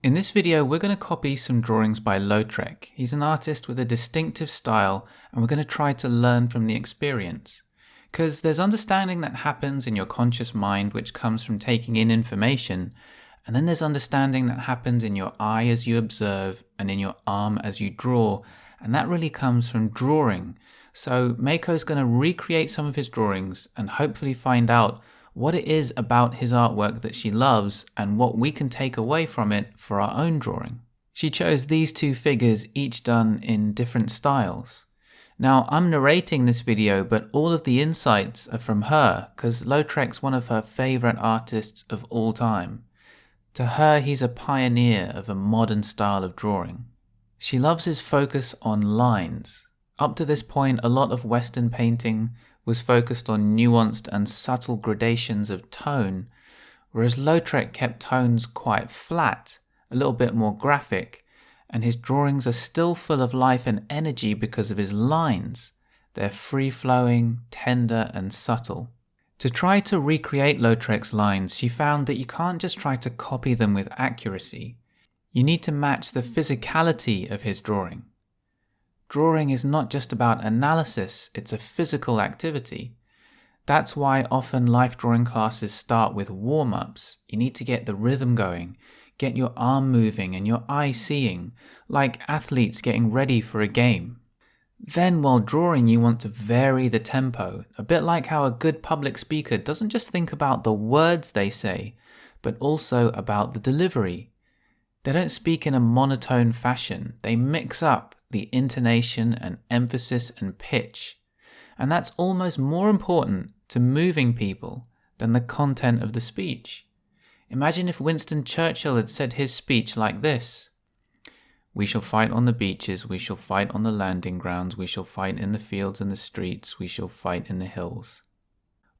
In this video, we're going to copy some drawings by Lautrec. He's an artist with a distinctive style, and we're going to try to learn from the experience. Because there's understanding that happens in your conscious mind, which comes from taking in information, and then there's understanding that happens in your eye as you observe, and in your arm as you draw, and that really comes from drawing. So Mayko's going to recreate some of his drawings and hopefully find out what it is about his artwork that she loves and what we can take away from it for our own drawing. She chose these two figures, each done in different styles. Now, I'm narrating this video, but all of the insights are from her, because Lautrec's one of her favorite artists of all time. To her, he's a pioneer of a modern style of drawing. She loves his focus on lines. Up to this point, a lot of Western painting was focused on nuanced and subtle gradations of tone, whereas Lautrec kept tones quite flat, a little bit more graphic, and his drawings are still full of life and energy because of his lines. They're free-flowing, tender, and subtle. To try to recreate Lautrec's lines, she found that you can't just try to copy them with accuracy. You need to match the physicality of his drawing. Drawing is not just about analysis, it's a physical activity. That's why often life drawing classes start with warm-ups. You need to get the rhythm going, get your arm moving and your eye seeing, like athletes getting ready for a game. Then while drawing, you want to vary the tempo, a bit like how a good public speaker doesn't just think about the words they say, but also about the delivery. They don't speak in a monotone fashion, they mix up the intonation and emphasis and pitch. And that's almost more important to moving people than the content of the speech. Imagine if Winston Churchill had said his speech like this: "We shall fight on the beaches, we shall fight on the landing grounds, we shall fight in the fields and the streets, we shall fight in the hills."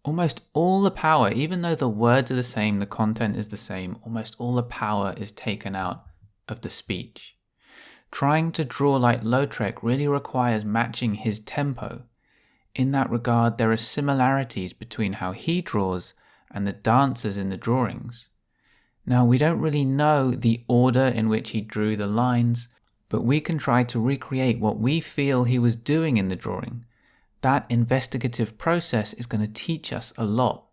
Almost all the power, even though the words are the same, the content is the same, almost all the power is taken out of the speech. Trying to draw like Lautrec really requires matching his tempo. In that regard, there are similarities between how he draws and the dancers in the drawings. Now, we don't really know the order in which he drew the lines, but we can try to recreate what we feel he was doing in the drawing. That investigative process is going to teach us a lot.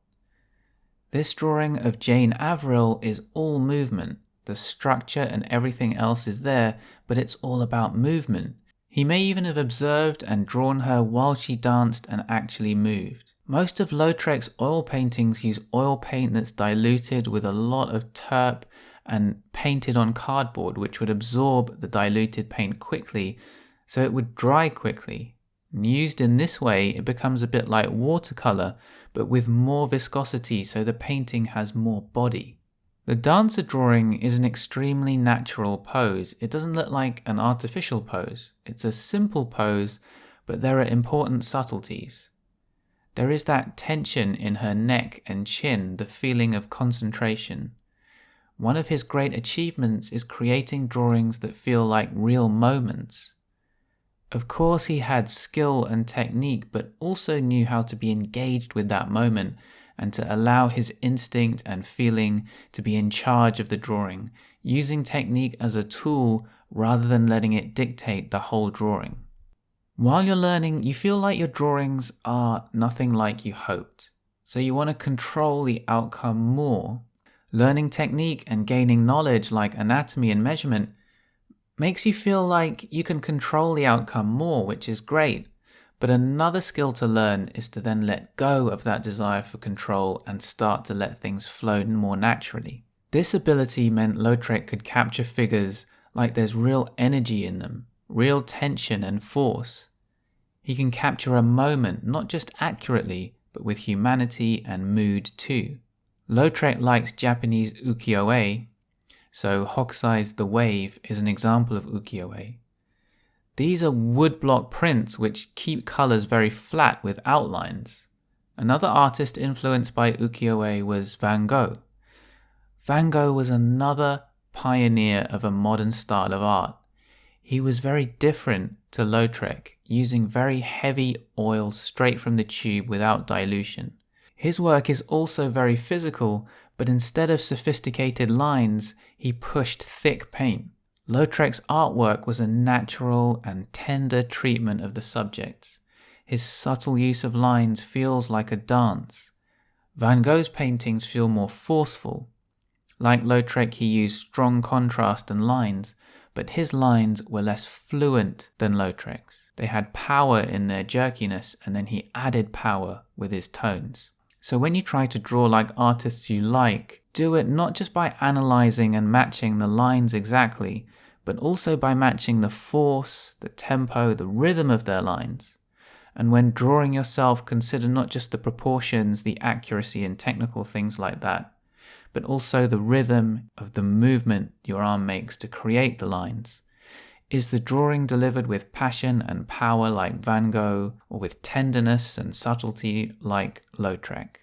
This drawing of Jane Avril is all movement. The structure and everything else is there, but it's all about movement. He may even have observed and drawn her while she danced and actually moved. Most of Lautrec's oil paintings use oil paint that's diluted with a lot of terp and painted on cardboard, which would absorb the diluted paint quickly, so it would dry quickly. And used in this way, it becomes a bit like watercolor, but with more viscosity, so the painting has more body. The dancer drawing is an extremely natural pose. It doesn't look like an artificial pose. It's a simple pose, but there are important subtleties. There is that tension in her neck and chin, the feeling of concentration. One of his great achievements is creating drawings that feel like real moments. Of course, he had skill and technique, but also knew how to be engaged with that moment and to allow his instinct and feeling to be in charge of the drawing, using technique as a tool rather than letting it dictate the whole drawing. While you're learning, you feel like your drawings are nothing like you hoped, so you want to control the outcome more. Learning technique and gaining knowledge like anatomy and measurement makes you feel like you can control the outcome more, which is great. But another skill to learn is to then let go of that desire for control and start to let things flow more naturally. This ability meant Lautrec could capture figures like there's real energy in them, real tension and force. He can capture a moment not just accurately, but with humanity and mood too. Lautrec likes Japanese ukiyo-e, so Hokusai's The Wave is an example of ukiyo-e. These are woodblock prints which keep colors very flat with outlines. Another artist influenced by ukiyo-e was Van Gogh. Van Gogh was another pioneer of a modern style of art. He was very different to Lautrec, using very heavy oil straight from the tube without dilution. His work is also very physical, But instead of sophisticated lines, he pushed thick paint. Lautrec's artwork was a natural and tender treatment of the subjects. His subtle use of lines feels like a dance. Van Gogh's paintings feel more forceful. Like Lautrec, he used strong contrast and lines, but his lines were less fluent than Lautrec's. They had power in their jerkiness, and then he added power with his tones. So when you try to draw like artists you like, do it not just by analyzing and matching the lines exactly, but also by matching the force, the tempo, the rhythm of their lines. And when drawing yourself, consider not just the proportions, the accuracy and technical things like that, but also the rhythm of the movement your arm makes to create the lines. Is the drawing delivered with passion and power like Van Gogh, or with tenderness and subtlety like Lautrec?